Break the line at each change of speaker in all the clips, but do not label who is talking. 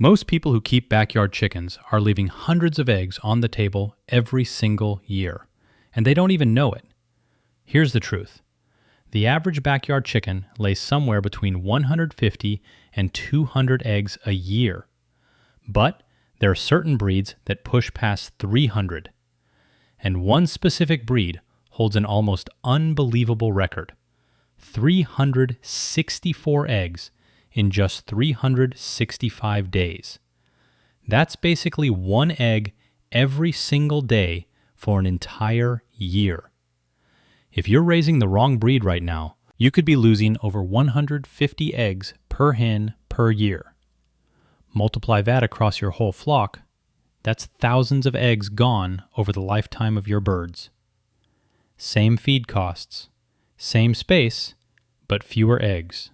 Most people who keep backyard chickens are leaving hundreds of eggs on the table every single year, and they don't even know it. Here's the truth. The average backyard chicken lays somewhere between 150 and 200 eggs a year. But there are certain breeds that push past 300. And one specific breed holds an almost unbelievable record. 364 eggs in just 365 days. That's basically one egg every single day for an entire year. If you're raising the wrong breed right now, you could be losing over 150 eggs per hen per year. Multiply that across your whole flock, that's thousands of eggs gone over the lifetime of your birds. Same feed costs, same space, but fewer eggs.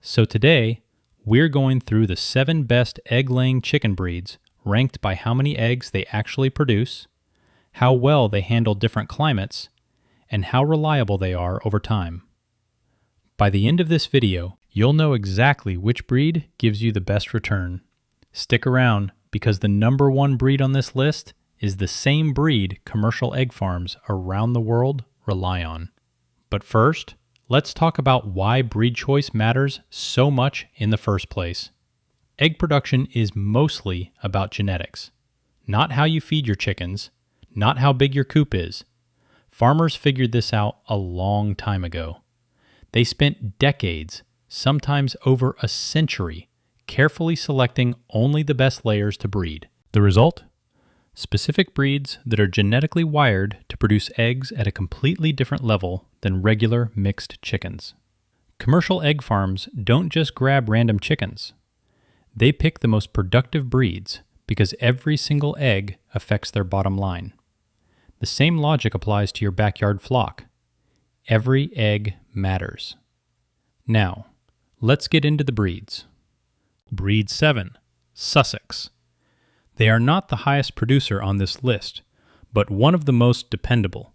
So today, we're going through the 7 best egg-laying chicken breeds ranked by how many eggs they actually produce, how well they handle different climates, and how reliable they are over time. By the end of this video, you'll know exactly which breed gives you the best return. Stick around because the number 1 breed on this list is the same breed commercial egg farms around the world rely on. But first, let's talk about why breed choice matters so much in the first place. Egg production is mostly about genetics, not how you feed your chickens, not how big your coop is. Farmers figured this out a long time ago. They spent decades, sometimes over a century, carefully selecting only the best layers to breed. The result? Specific breeds that are genetically wired to produce eggs at a completely different level than regular mixed chickens. Commercial egg farms don't just grab random chickens. They pick the most productive breeds because every single egg affects their bottom line. The same logic applies to your backyard flock. Every egg matters. Now, let's get into the breeds. Breed 7, Sussex. They are not the highest producer on this list, but one of the most dependable.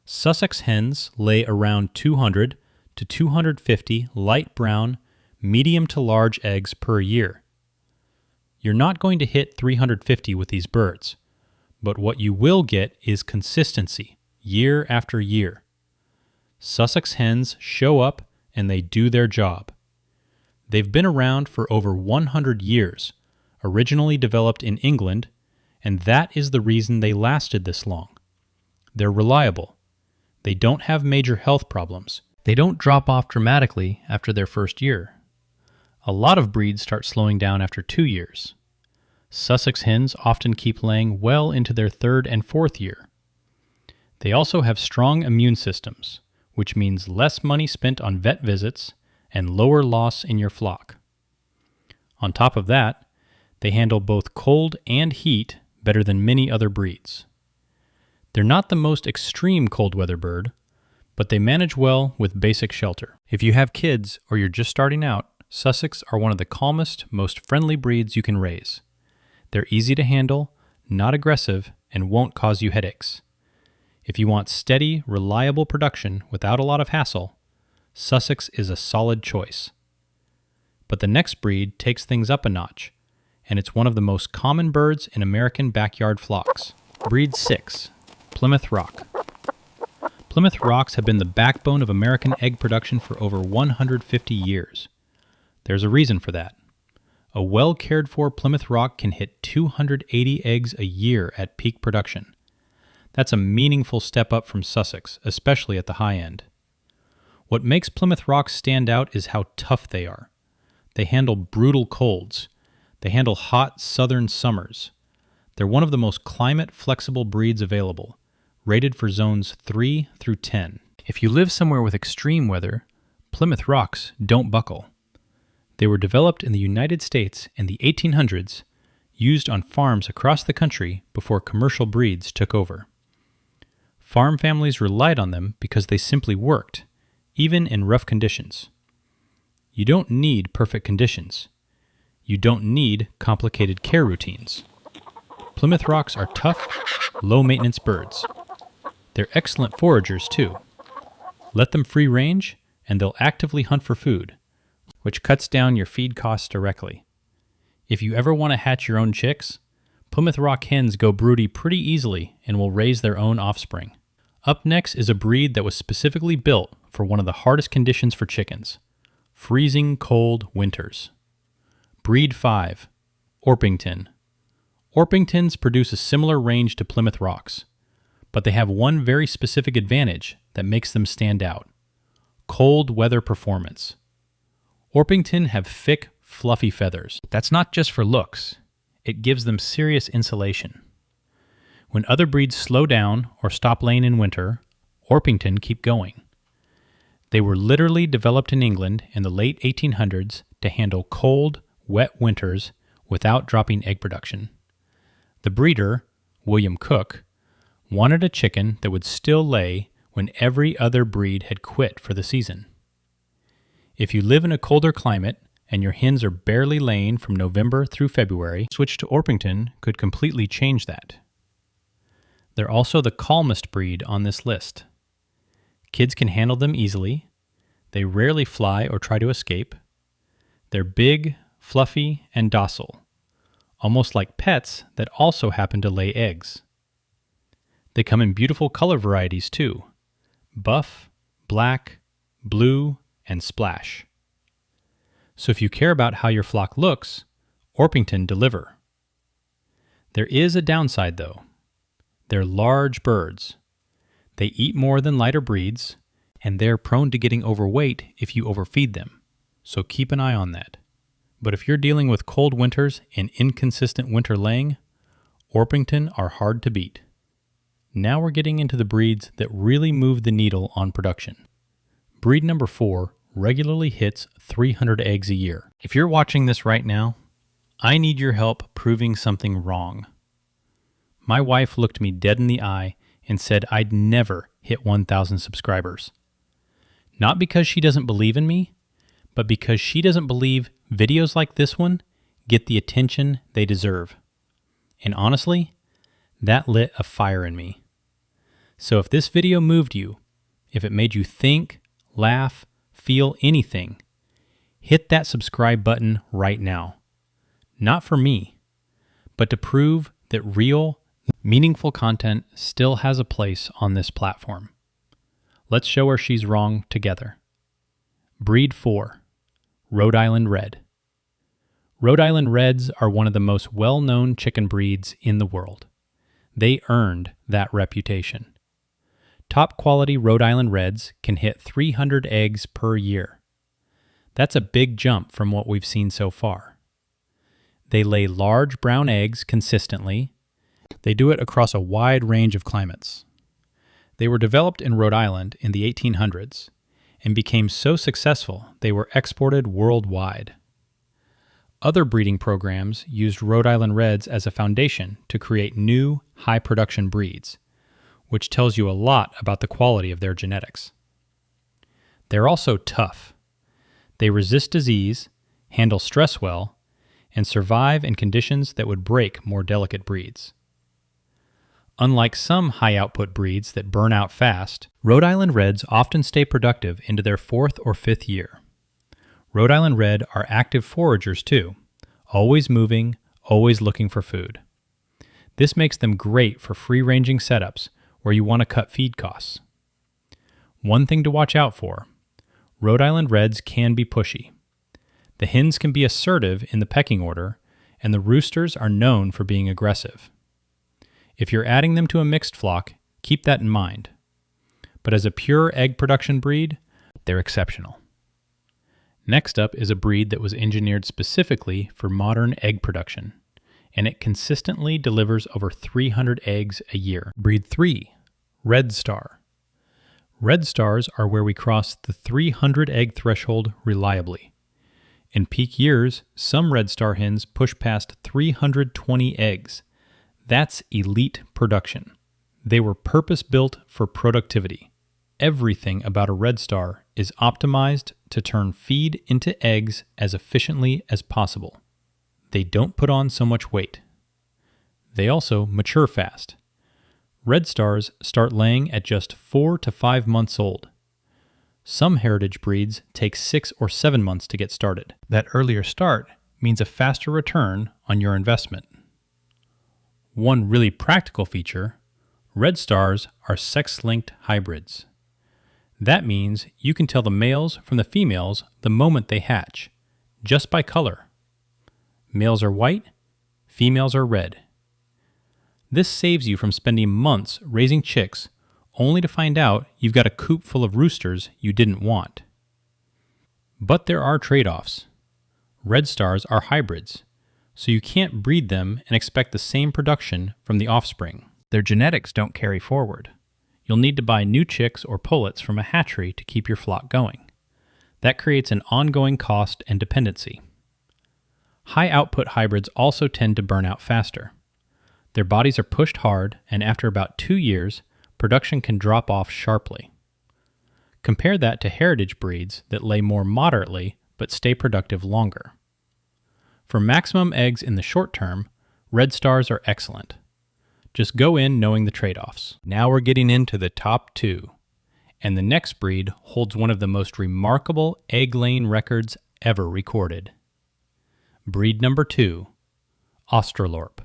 Sussex hens lay around 200 to 250 light brown, medium to large eggs per year. You're not going to hit 350 with these birds, but what you will get is consistency, year after year. Sussex hens show up and they do their job. They've been around for over 100 years, originally developed in England, and that is the reason they lasted this long. They're reliable. They don't have major health problems. They don't drop off dramatically after their first year. A lot of breeds start slowing down after 2 years. Sussex hens often keep laying well into their 3rd and 4th year. They also have strong immune systems, which means less money spent on vet visits and lower loss in your flock. On top of that, they handle both cold and heat better than many other breeds. They're not the most extreme cold weather bird, but they manage well with basic shelter. If you have kids or you're just starting out, Sussex are one of the calmest, most friendly breeds you can raise. They're easy to handle, not aggressive, and won't cause you headaches. If you want steady, reliable production without a lot of hassle, Sussex is a solid choice. But the next breed takes things up a notch, and it's one of the most common birds in American backyard flocks. Breed 6, Plymouth Rock. Plymouth Rocks have been the backbone of American egg production for over 150 years. There's a reason for that. A well-cared-for Plymouth Rock can hit 280 eggs a year at peak production. That's a meaningful step up from Sussex, especially at the high end. What makes Plymouth Rocks stand out is how tough they are. They handle brutal colds. They handle hot southern summers. They're one of the most climate-flexible breeds available, rated for zones 3 through 10. If you live somewhere with extreme weather, Plymouth Rocks don't buckle. They were developed in the United States in the 1800s, used on farms across the country before commercial breeds took over. Farm families relied on them because they simply worked, even in rough conditions. You don't need perfect conditions. You don't need complicated care routines. Plymouth Rocks are tough, low-maintenance birds. They're excellent foragers, too. Let them free range, and they'll actively hunt for food, which cuts down your feed costs directly. If you ever want to hatch your own chicks, Plymouth Rock hens go broody pretty easily and will raise their own offspring. Up next is a breed that was specifically built for one of the hardest conditions for chickens: freezing cold winters. Breed 5, Orpington. Orpingtons produce a similar range to Plymouth Rocks, but they have one very specific advantage that makes them stand out: cold weather performance. Orpington have thick, fluffy feathers. That's not just for looks. It gives them serious insulation. When other breeds slow down or stop laying in winter, Orpington keep going. They were literally developed in England in the late 1800s to handle cold, wet winters without dropping egg production. The breeder, William Cook, wanted a chicken that would still lay when every other breed had quit for the season. If you live in a colder climate and your hens are barely laying from November through February, switch to Orpington could completely change that. They're also the calmest breed on this list. Kids can handle them easily. They rarely fly or try to escape. They're big, fluffy, and docile, almost like pets that also happen to lay eggs. They come in beautiful color varieties too: buff, black, blue, and splash. So if you care about how your flock looks, Orpington deliver. There is a downside though. They're large birds. They eat more than lighter breeds, and they're prone to getting overweight if you overfeed them, so keep an eye on that. But if you're dealing with cold winters and inconsistent winter laying, Orpington are hard to beat. Now we're getting into the breeds that really move the needle on production. Breed number 4 regularly hits 300 eggs a year. If you're watching this right now, I need your help proving something wrong. My wife looked me dead in the eye and said I'd never hit 1,000 subscribers. Not because she doesn't believe in me, but because she doesn't believe videos like this one get the attention they deserve. And honestly, that lit a fire in me. So if this video moved you, if it made you think, laugh, feel anything, hit that subscribe button right now. Not for me, but to prove that real, meaningful content still has a place on this platform. Let's show her she's wrong together. Breed 4, Rhode Island Red. Rhode Island Reds are one of the most well-known chicken breeds in the world. They earned that reputation. Top quality Rhode Island Reds can hit 300 eggs per year. That's a big jump from what we've seen so far. They lay large brown eggs consistently. They do it across a wide range of climates. They were developed in Rhode Island in the 1800s and became so successful they were exported worldwide. Other breeding programs used Rhode Island Reds as a foundation to create new, high-production breeds, which tells you a lot about the quality of their genetics. They're also tough. They resist disease, handle stress well, and survive in conditions that would break more delicate breeds. Unlike some high-output breeds that burn out fast, Rhode Island Reds often stay productive into their 4th or 5th year. Rhode Island Red are active foragers too, always moving, always looking for food. This makes them great for free-ranging setups where you want to cut feed costs. One thing to watch out for: Rhode Island Reds can be pushy. The hens can be assertive in the pecking order, and the roosters are known for being aggressive. If you're adding them to a mixed flock, keep that in mind. But as a pure egg production breed, they're exceptional. Next up is a breed that was engineered specifically for modern egg production, and it consistently delivers over 300 eggs a year. Breed 3, Red Star. Red Stars are where we cross the 300 egg threshold reliably. In peak years, some Red Star hens push past 320 eggs. That's elite production. They were purpose-built for productivity. Everything about a Red Star is optimized to turn feed into eggs as efficiently as possible. They don't put on so much weight. They also mature fast. Red Stars start laying at just 4 to 5 months old. Some heritage breeds take 6 or 7 months to get started. That earlier start means a faster return on your investment. One really practical feature, red stars are sex-linked hybrids. That means you can tell the males from the females the moment they hatch, just by color. Males are white, females are red. This saves you from spending months raising chicks only to find out you've got a coop full of roosters you didn't want. But there are trade-offs. Red stars are hybrids, so you can't breed them and expect the same production from the offspring. Their genetics don't carry forward. You'll need to buy new chicks or pullets from a hatchery to keep your flock going. That creates an ongoing cost and dependency. High-output hybrids also tend to burn out faster. Their bodies are pushed hard, and after about 2 years, production can drop off sharply. Compare that to heritage breeds that lay more moderately but stay productive longer. For maximum eggs in the short term, red stars are excellent. Just go in knowing the trade-offs. Now we're getting into the top 2, and the next breed holds one of the most remarkable egg-laying records ever recorded. Breed number 2, Australorp.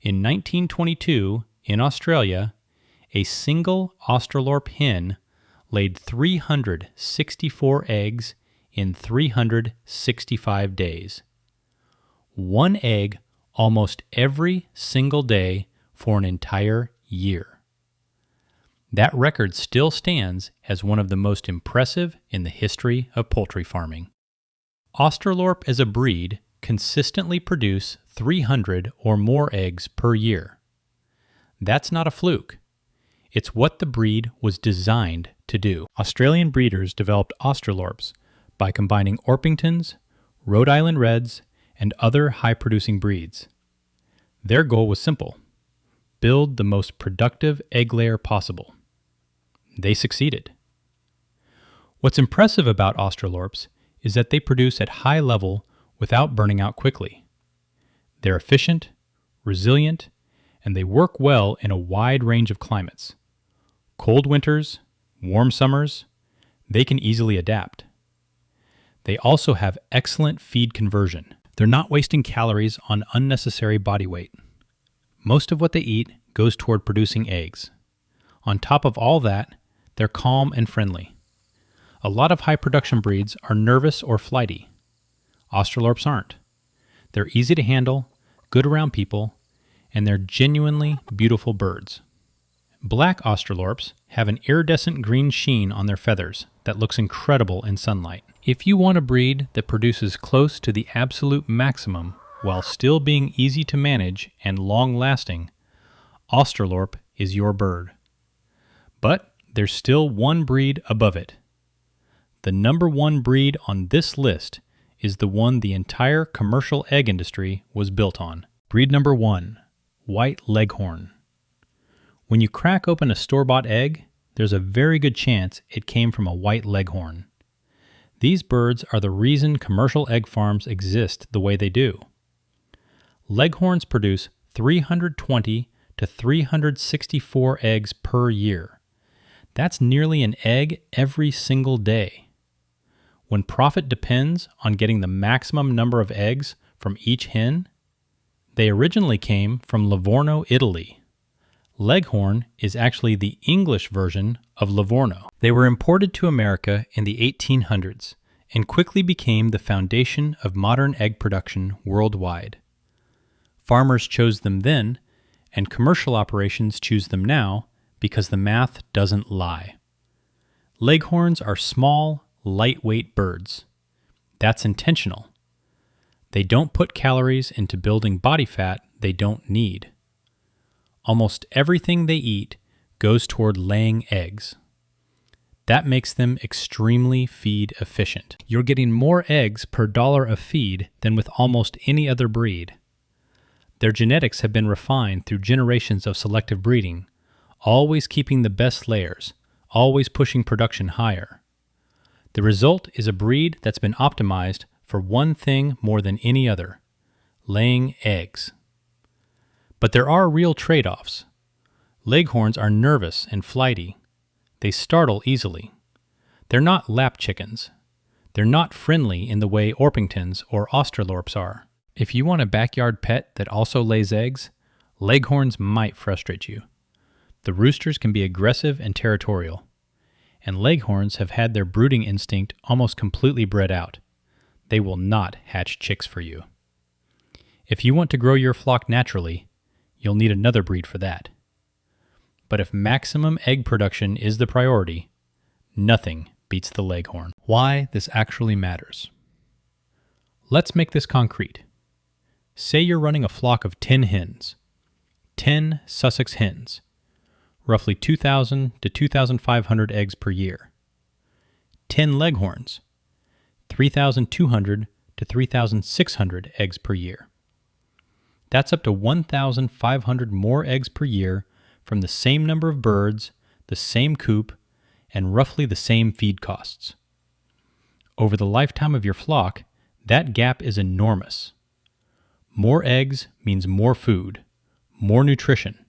In 1922, in Australia, a single Australorp hen laid 364 eggs in 365 days. One egg almost every single day for an entire year. That record still stands as one of the most impressive in the history of poultry farming. Australorp as a breed consistently produce 300 or more eggs per year. That's not a fluke. It's what the breed was designed to do. Australian breeders developed Australorps by combining Orpingtons, Rhode Island Reds, and other high-producing breeds. Their goal was simple: build the most productive egg layer possible. They succeeded. What's impressive about Australorps is that they produce at high level without burning out quickly. They're efficient, resilient, and they work well in a wide range of climates. Cold winters, warm summers, they can easily adapt. They also have excellent feed conversion. They're not wasting calories on unnecessary body weight. Most of what they eat goes toward producing eggs. On top of all that, they're calm and friendly. A lot of high production breeds are nervous or flighty. Australorps aren't. They're easy to handle, good around people, and they're genuinely beautiful birds. Black Australorps have an iridescent green sheen on their feathers that looks incredible in sunlight. If you want a breed that produces close to the absolute maximum while still being easy to manage and long-lasting, Australorp is your bird. But there's still one breed above it. The number one breed on this list is the one the entire commercial egg industry was built on. Breed number 1, White Leghorn. When you crack open a store-bought egg, there's a very good chance it came from a white leghorn. These birds are the reason commercial egg farms exist the way they do. Leghorns produce 320 to 364 eggs per year. That's nearly an egg every single day. When profit depends on getting the maximum number of eggs from each hen, they originally came from Livorno, Italy. Leghorn is actually the English version of Livorno. They were imported to America in the 1800s and quickly became the foundation of modern egg production worldwide. Farmers chose them then, and commercial operations choose them now because the math doesn't lie. Leghorns are small, lightweight birds. That's intentional. They don't put calories into building body fat they don't need. Almost everything they eat goes toward laying eggs. That makes them extremely feed efficient. You're getting more eggs per dollar of feed than with almost any other breed. Their genetics have been refined through generations of selective breeding, always keeping the best layers, always pushing production higher. The result is a breed that's been optimized for one thing more than any other: laying eggs. But there are real trade-offs. Leghorns are nervous and flighty. They startle easily. They're not lap chickens. They're not friendly in the way Orpingtons or Australorps are. If you want a backyard pet that also lays eggs, Leghorns might frustrate you. The roosters can be aggressive and territorial, and Leghorns have had their brooding instinct almost completely bred out. They will not hatch chicks for you. If you want to grow your flock naturally, you'll need another breed for that. But if maximum egg production is the priority, nothing beats the Leghorn. Why this actually matters. Let's make this concrete. Say you're running a flock of 10 hens, 10 Sussex hens, roughly 2,000 to 2,500 eggs per year. 10 Leghorns, 3,200 to 3,600 eggs per year. That's up to 1,500 more eggs per year from the same number of birds, the same coop, and roughly the same feed costs. Over the lifetime of your flock, that gap is enormous. More eggs means more food, more nutrition,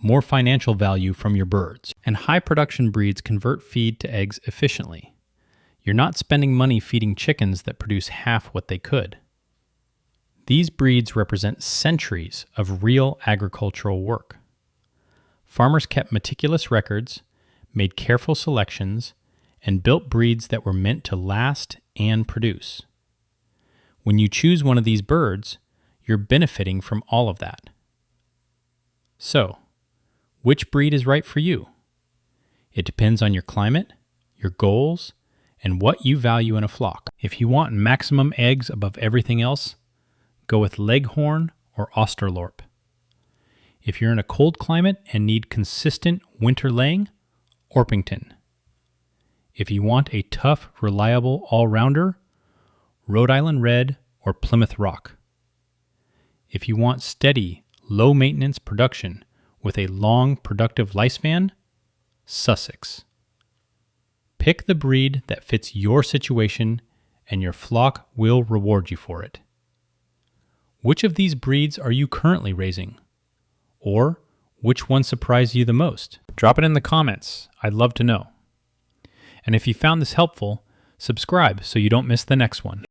more financial value from your birds. And high production breeds convert feed to eggs efficiently. You're not spending money feeding chickens that produce half what they could. These breeds represent centuries of real agricultural work. Farmers kept meticulous records, made careful selections, and built breeds that were meant to last and produce. When you choose one of these birds, you're benefiting from all of that. So, which breed is right for you? It depends on your climate, your goals, and what you value in a flock. If you want maximum eggs above everything else, go with Leghorn or Australorp. If you're in a cold climate and need consistent winter laying, Orpington. If you want a tough, reliable all-rounder, Rhode Island Red or Plymouth Rock. If you want steady, low-maintenance production with a long, productive lifespan, Sussex. Pick the breed that fits your situation and your flock will reward you for it. Which of these breeds are you currently raising? Or which one surprised you the most? Drop it in the comments. I'd love to know. And if you found this helpful, subscribe so you don't miss the next one.